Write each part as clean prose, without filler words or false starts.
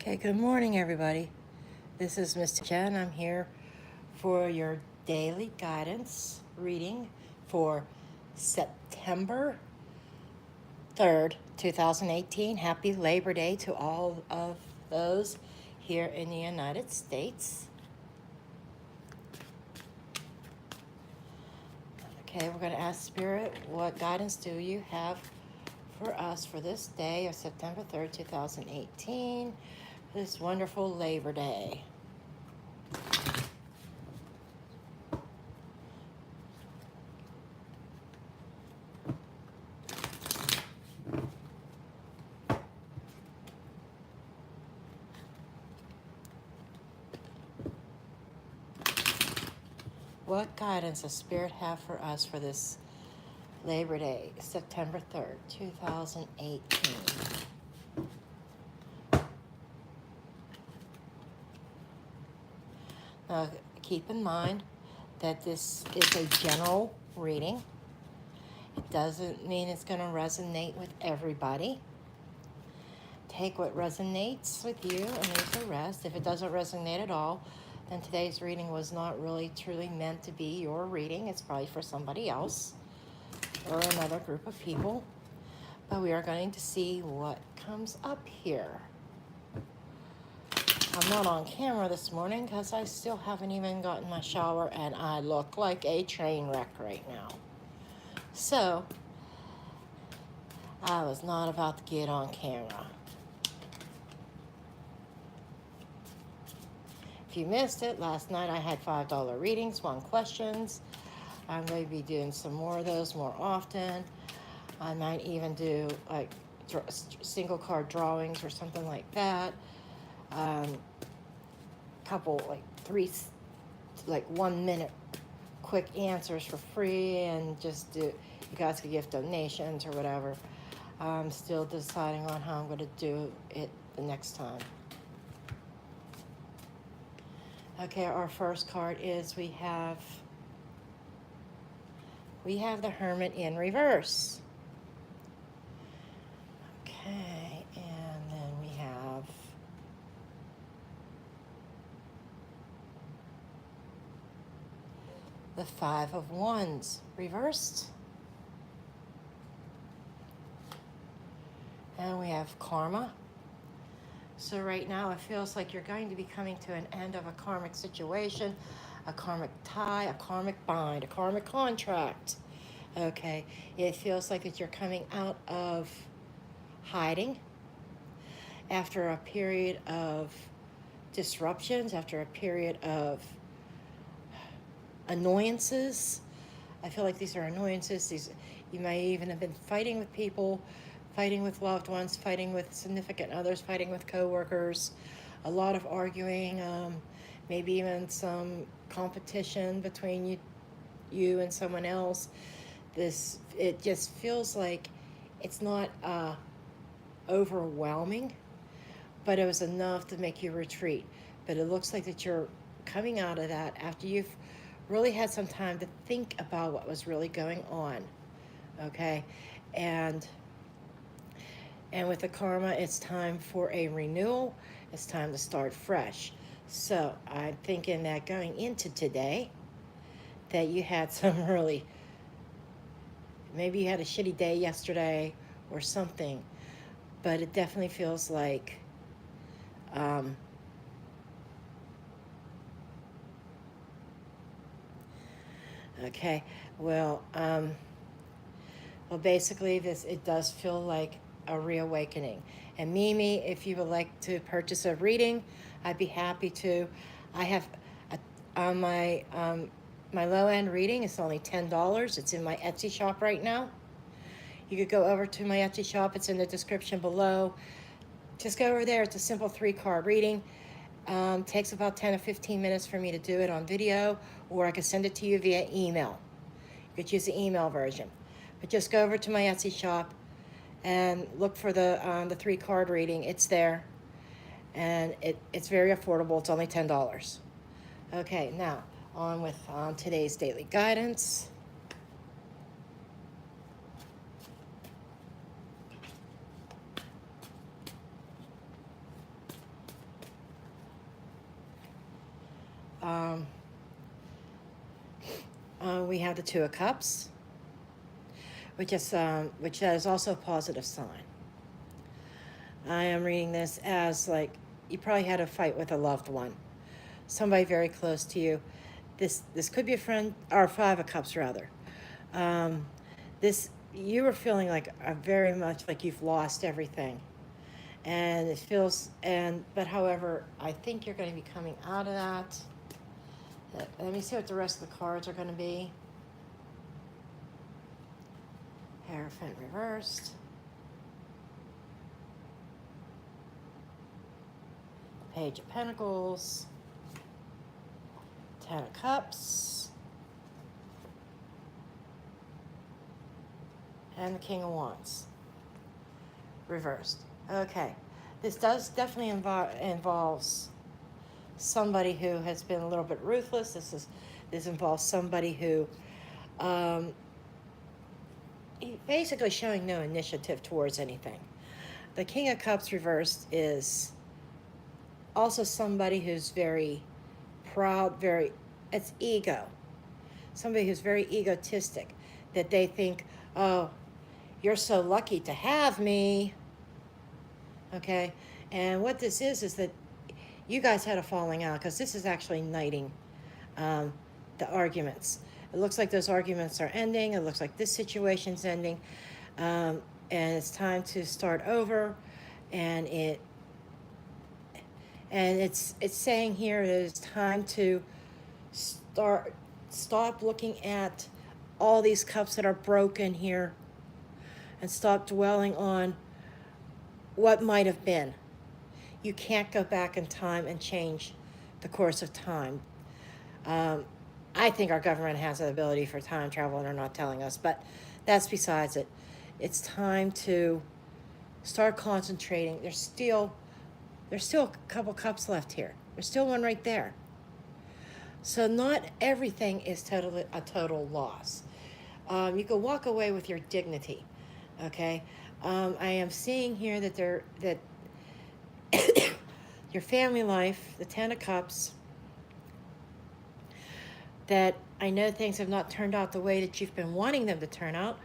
Okay, good morning, everybody. This is Mr. Jen. I'm here for your daily guidance reading for September 3rd, 2018. Happy Labor Day to all of those here in the United States. Okay, we're going to ask Spirit, what guidance do you have for us for this day of September 3rd, 2018, this wonderful Labor Day? What guidance does Spirit have for us for this Labor Day, September 3rd, 2018? Now, keep in mind that this is a general reading. It doesn't mean it's going to resonate with everybody. Take what resonates with you and leave the rest. If it doesn't resonate at all, then today's reading was not really truly meant to be your reading. It's probably for somebody else or another group of people. But we are going to see what comes up here. I'm not on camera this morning because I still haven't even gotten my shower and I look like a train wreck right now. So, I was not about to get on camera. If you missed it, last night I had $5 readings, 1 questions. I'm going to be doing some more of those more often. I might even do like single card drawings or something like that. Couple like 3 like 1 minute quick answers for free, and just do, you guys could give donations or whatever. I'm still deciding on how I'm going to do it the next time. Okay, our first card is we have the Hermit in reverse. Okay, and then we have the 5 of Wands reversed. And we have Karma. So right now it feels like you're going to be coming to an end of a karmic situation, a karmic tie, a karmic bind, a karmic contract. Okay, it feels like that you're coming out of hiding after a period of disruptions, after a period of annoyances. I feel like these are annoyances. You may even have been fighting with people, fighting with loved ones, fighting with significant others, fighting with coworkers, a lot of arguing, maybe even some competition between you and someone else. It just feels like it's not overwhelming, but it was enough to make you retreat. But it looks like that you're coming out of that after you've really had some time to think about what was really going on. Okay, and with the Karma, it's time for a renewal. It's time to start fresh. So I'm thinking that going into today, that you had some really, maybe you had a shitty day yesterday or something, but it definitely feels like okay, well, basically it does feel like a reawakening. And Mimi, if you would like to purchase a reading, I'd be happy to. I have on my low end reading, it's only $10. It's in my Etsy shop right now. You could go over to my Etsy shop. It's in the description below. Just go over there. It's a simple 3-card reading. Takes about 10 or 15 minutes for me to do it on video, or I could send it to you via email. You could use the email version. But just go over to my Etsy shop and look for the 3-card reading. It's there, and it's very affordable. It's only $10. Okay, now on with today's daily guidance. We have the Two of Cups, which is also a positive sign. I am reading this as like you probably had a fight with a loved one, somebody very close to you. This could be a friend, or Five of Cups rather. This you were feeling like very much like you've lost everything, and it feels but however, I think you're going to be coming out of that. Let me see what the rest of the cards are going to be. Hierophant reversed. Page of Pentacles. Ten of Cups. And the King of Wands. Reversed. Okay. This does definitely involves somebody who has been a little bit ruthless. This involves somebody who basically showing no initiative towards anything. The King of Cups reversed is also somebody who's very proud, it's ego. Somebody who's very egotistic, that they think, oh, you're so lucky to have me. Okay? And what this is that you guys had a falling out, because this is actually knighting the arguments. It looks like those arguments are ending. It looks like this situation's ending. And it's time to start over. And it's saying here it is time to stop looking at all these cups that are broken here and stop dwelling on what might have been. You can't go back in time and change the course of time. I think our government has the ability for time travel and they're not telling us, but that's besides it. It's time to start concentrating. There's still a couple cups left here. There's still one right there. So not everything is a total loss. You can walk away with your dignity, okay? I am seeing here that your family life, the Ten of Cups, that I know things have not turned out the way that you've been wanting them to turn out,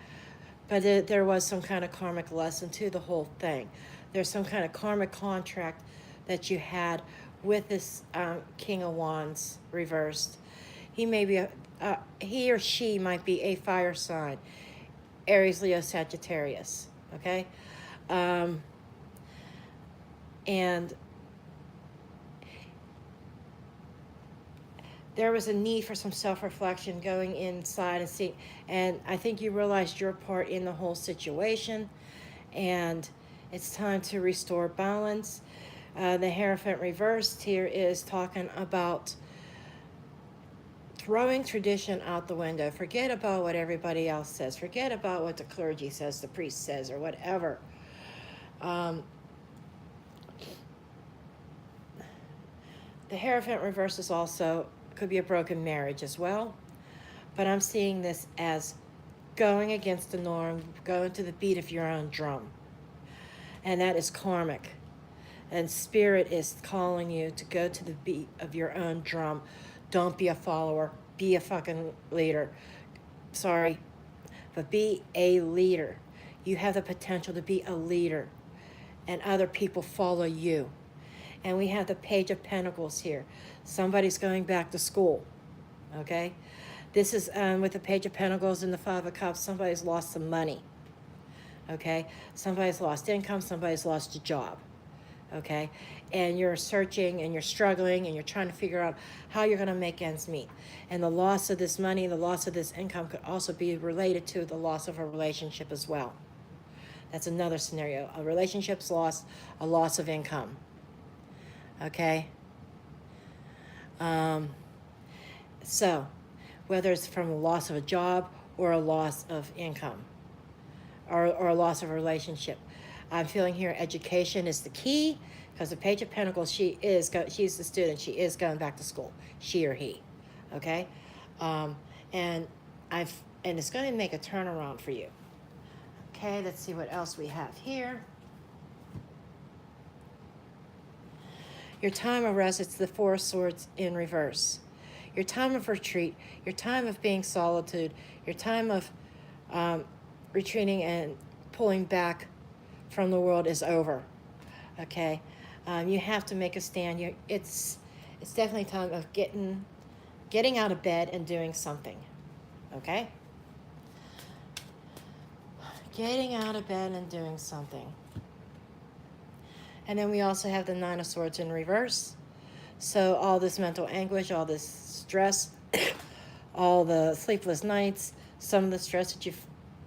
but there was some kind of karmic lesson to the whole thing. There's some kind of karmic contract that you had with this King of Wands reversed. He or she might be a fire sign, Aries, Leo, Sagittarius, okay? And there was a need for some self-reflection, going inside and seeing, and I think you realized your part in the whole situation, and it's time to restore balance. The Hierophant reversed here is talking about throwing tradition out the window. Forget about what everybody else says. Forget about what the clergy says, the priest says, or whatever. The Hierophant reverse is also, could be a broken marriage as well. But I'm seeing this as going against the norm, going to the beat of your own drum. And that is karmic. And Spirit is calling you to go to the beat of your own drum. Don't be a follower. Be a fucking leader. Sorry. But be a leader. You have the potential to be a leader. And other people follow you. And we have the Page of Pentacles here. Somebody's going back to school. Okay? This is with the Page of Pentacles and the Five of Cups. Somebody's lost some money. Okay? Somebody's lost income. Somebody's lost a job. Okay? And you're searching and you're struggling and you're trying to figure out how you're going to make ends meet. And the loss of this money, the loss of this income could also be related to the loss of a relationship as well. That's another scenario. A relationship's lost, a loss of income. Okay? So, whether it's from a loss of a job or a loss of income or a loss of a relationship. I'm feeling here education is the key, because the Page of Pentacles, she's the student. She is going back to school, she or he. Okay? And it's going to make a turnaround for you. Okay, let's see what else we have here. Your time of rest, it's the Four of Swords in reverse. your time of retreat, your time of being solitude, your time of retreating and pulling back from the world is over. Okay, you have to make a stand. It's definitely time of getting out of bed and doing something. Okay, getting out of bed and doing something. And then we also have the Nine of Swords in reverse. So all this mental anguish, all this stress, all the sleepless nights, some of the stress that you've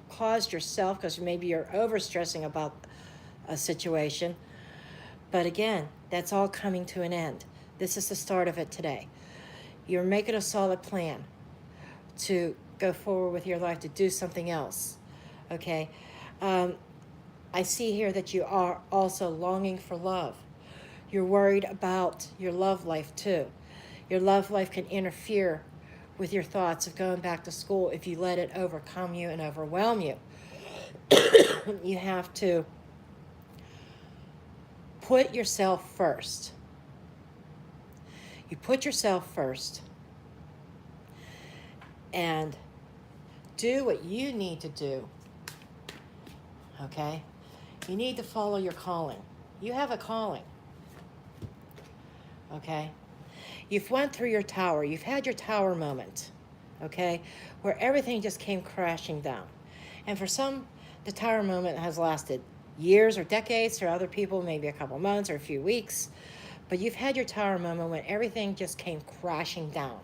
caused yourself because maybe you're overstressing about a situation. But again, that's all coming to an end. This is the start of it today. You're making a solid plan to go forward with your life, to do something else. Okay? I see here that you are also longing for love. You're worried about your love life too. Your love life can interfere with your thoughts of going back to school if you let it overcome you and overwhelm you. You have to put yourself first. You put yourself first and do what you need to do. Okay? You need to follow your calling. You have a calling. Okay? You've went through your tower. You've had your tower moment. Okay? Where everything just came crashing down. And for some, the tower moment has lasted years or decades. For other people, maybe a couple months or a few weeks. But you've had your tower moment when everything just came crashing down.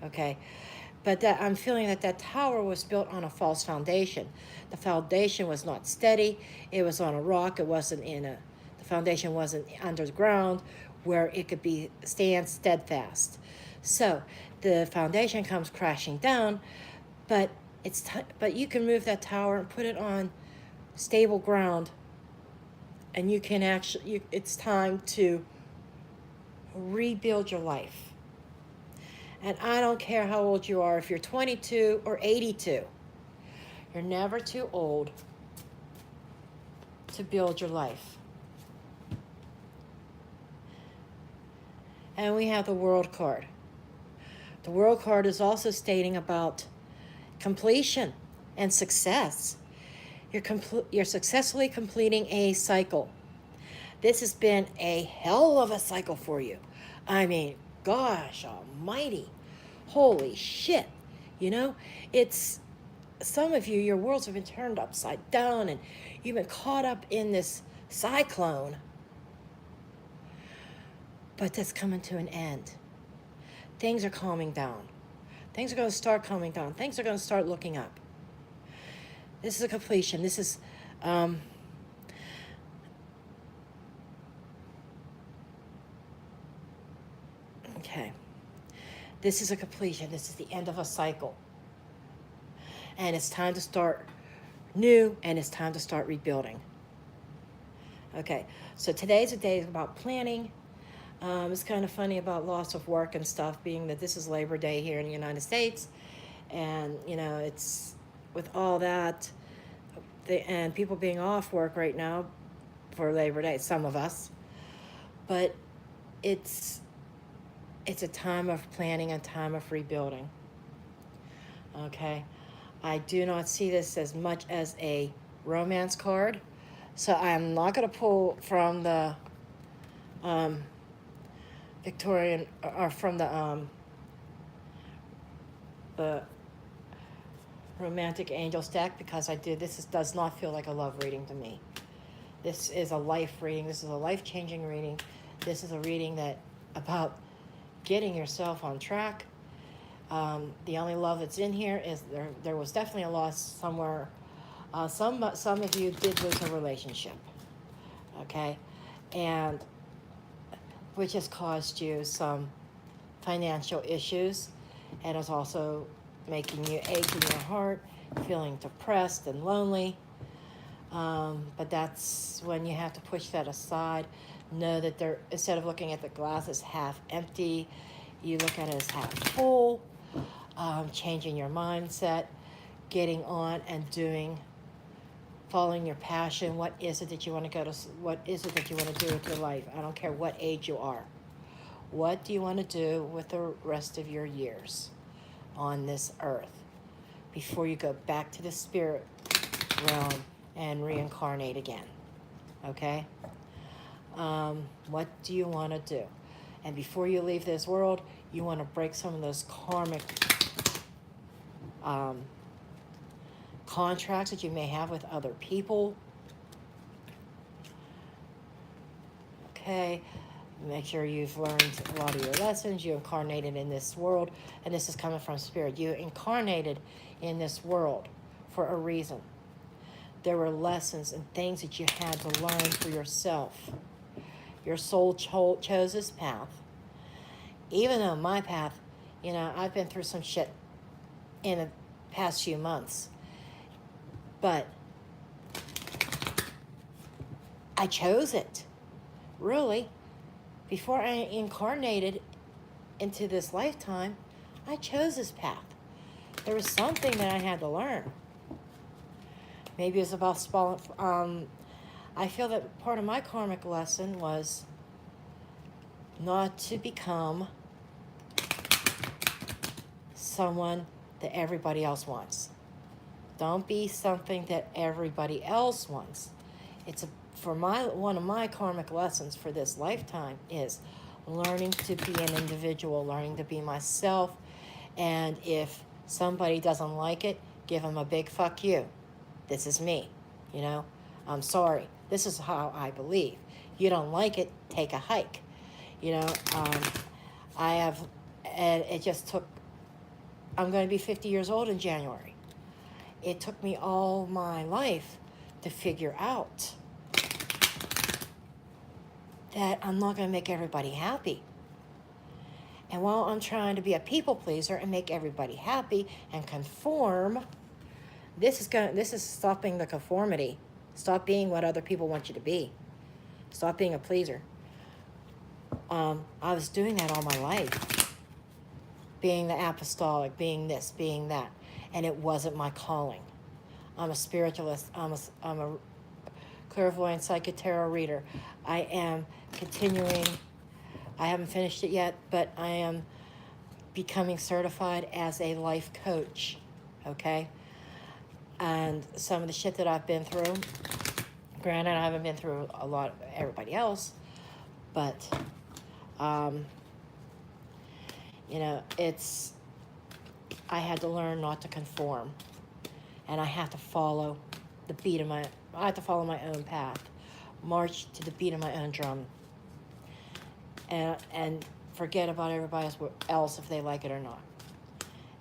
Okay? But I'm feeling that tower was built on a false foundation. The foundation was not steady. It was on a rock. The foundation wasn't underground where it could stand steadfast. So the foundation comes crashing down, but but you can move that tower and put it on stable ground, and you can it's time to rebuild your life. And I don't care how old you are, if you're 22 or 82, you're never too old to build your life. And we have the World card. The World card is also stating about completion and success. You're successfully completing a cycle. This has been a hell of a cycle for you. I mean, gosh almighty, holy shit. You know, it's some of you, your worlds have been turned upside down and you've been caught up in this cyclone, but that's coming to an end. Things are calming down. Things are going to start calming down. Things are going to start looking up. This is a completion. This is okay. This is a completion. This is the end of a cycle. And it's time to start new, and it's time to start rebuilding. Okay, so today's a day about planning. It's kind of funny about loss of work and stuff, being that this is Labor Day here in the United States. And, you know, it's with all that, and people being off work right now for Labor Day, some of us. But it's a time of planning, a time of rebuilding. Okay? I do not see this as much as a romance card. So I'm not going to pull from the Victorian, or from the Romantic Angels deck, because this does not feel like a love reading to me. This is a life reading. This is a life-changing reading. This is a reading that about getting yourself on track. The only love that's in here is there was definitely a loss somewhere. Some of you did lose a relationship, okay, and which has caused you some financial issues, and is also making you ache in your heart, feeling depressed and lonely. But that's when you have to push that aside. Know that instead of looking at the glass as half empty, you look at it as half full. Changing your mindset, getting on and doing, following your passion. What is it that you want to what is it that you want to do with your life? I don't care what age you are. What do you want to do with the rest of your years on this earth before you go back to the spirit realm and reincarnate again? Okay? What do you want to do? And before you leave this world, you want to break some of those karmic contracts that you may have with other people. Okay? Make sure you've learned a lot of your lessons. You incarnated in this world, and this is coming from spirit. You incarnated in this world for a reason. There were lessons and things that you had to learn for yourself. Your soul chose this path. Even though my path, I've been through some shit in the past few months. But I chose it. Really. Before I incarnated into this lifetime, I chose this path. There was something that I had to learn. Maybe it was about I feel that part of my karmic lesson was not to become someone that everybody else wants. Don't be something that everybody else wants. One of my karmic lessons for this lifetime is learning to be an individual, learning to be myself, and if somebody doesn't like it, give them a big fuck you. This is me, I'm sorry. This is how I believe. You don't like it, take a hike. It just took, I'm going to be 50 years old in January. It took me all my life to figure out that I'm not going to make everybody happy. And while I'm trying to be a people pleaser and make everybody happy and conform, this is stopping the conformity. Stop being what other people want you to be. Stop being a pleaser. I was doing that all my life. Being the apostolic, being this, being that. And it wasn't my calling. I'm a spiritualist. I'm a clairvoyant psychic tarot reader. I am continuing. I haven't finished it yet, but I am becoming certified as a life coach. Okay? And some of the shit that I've been through, granted, I haven't been through a lot of everybody else, but, I had to learn not to conform. And I have to follow my own path. March to the beat of my own drum. And forget about everybody else if they like it or not.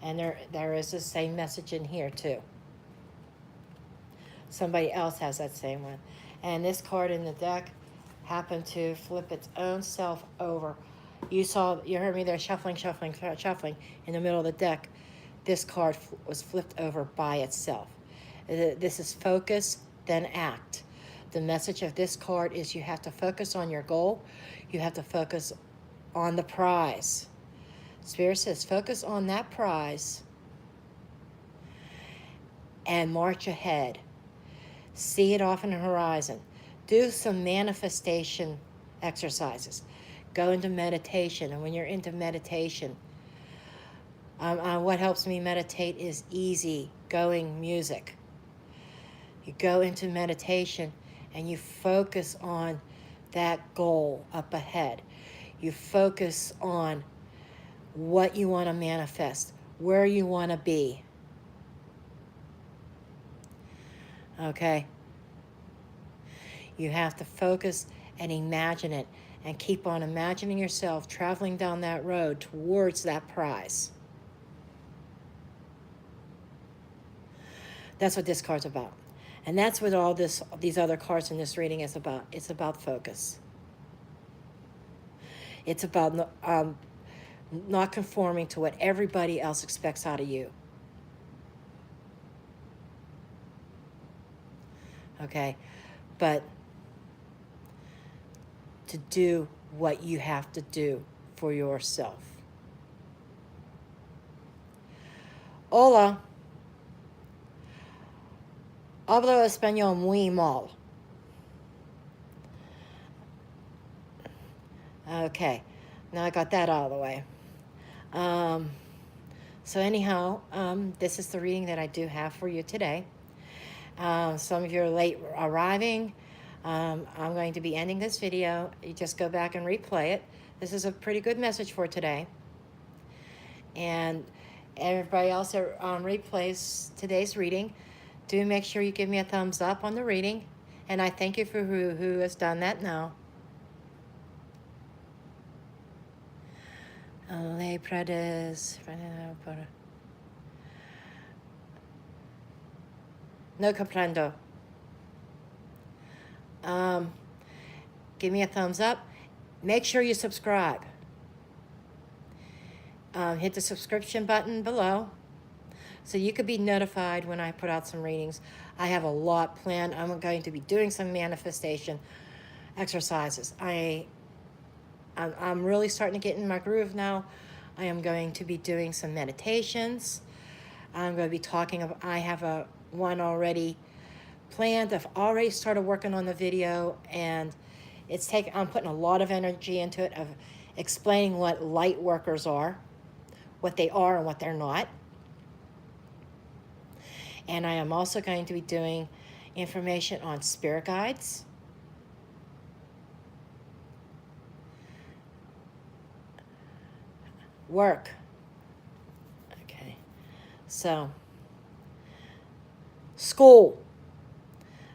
And there is the same message in here too. Somebody else has that same one. And this card in the deck happened to flip its own self over. You heard me there shuffling in the middle of the deck. This card was flipped over by itself. This is focus, then act. The message of this card is you have to focus on your goal. You have to focus on the prize. Spirit says focus on that prize and march ahead. See it off in the horizon. Do some manifestation exercises. Go into meditation. And when you're into meditation, what helps me meditate is easy going music. You go into meditation and you focus on that goal up ahead. You focus on what you want to manifest, where you want to be. Okay? You have to focus and imagine it and keep on imagining yourself traveling down that road towards that prize. That's what this card's about. And that's what all these other cards in this reading is about. It's about focus. It's about not conforming to what everybody else expects out of you. Okay? But to do what you have to do for yourself. Hola. Hablo español muy mal. Okay. Now I got that out of the way. So anyhow, this is the reading that I do have for you today. Some of you are late arriving. I'm going to be ending this video. You just go back and replay it. This is a pretty good message for today. And everybody else that replays today's reading, do make sure you give me a thumbs up on the reading. And I thank you for who has done that now. Le Prades. No comprendo. Give me a thumbs up. Make sure you subscribe. Hit the subscription button below so you could be notified when I put out some readings. I have a lot planned. I'm going to be doing some manifestation exercises. I'm really starting to get in my groove now. I am going to be doing some meditations. I'm going to be talking about, I have one already planned. I've already started working on the video, and I'm putting a lot of energy into it, of explaining what light workers are, what they are and what they're not. And I am also going to be doing information on spirit guides. Work. Okay. So, school.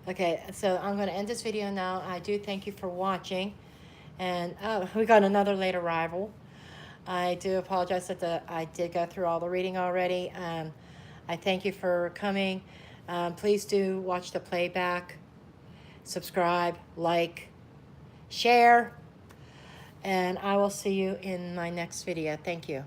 Okay, so I'm going to end this video now. I do thank you for watching. And we got another late arrival. I do apologize that I did go through all the reading already. I thank you for coming. Please do watch the playback. Subscribe, like, share. And I will see you in my next video. Thank you.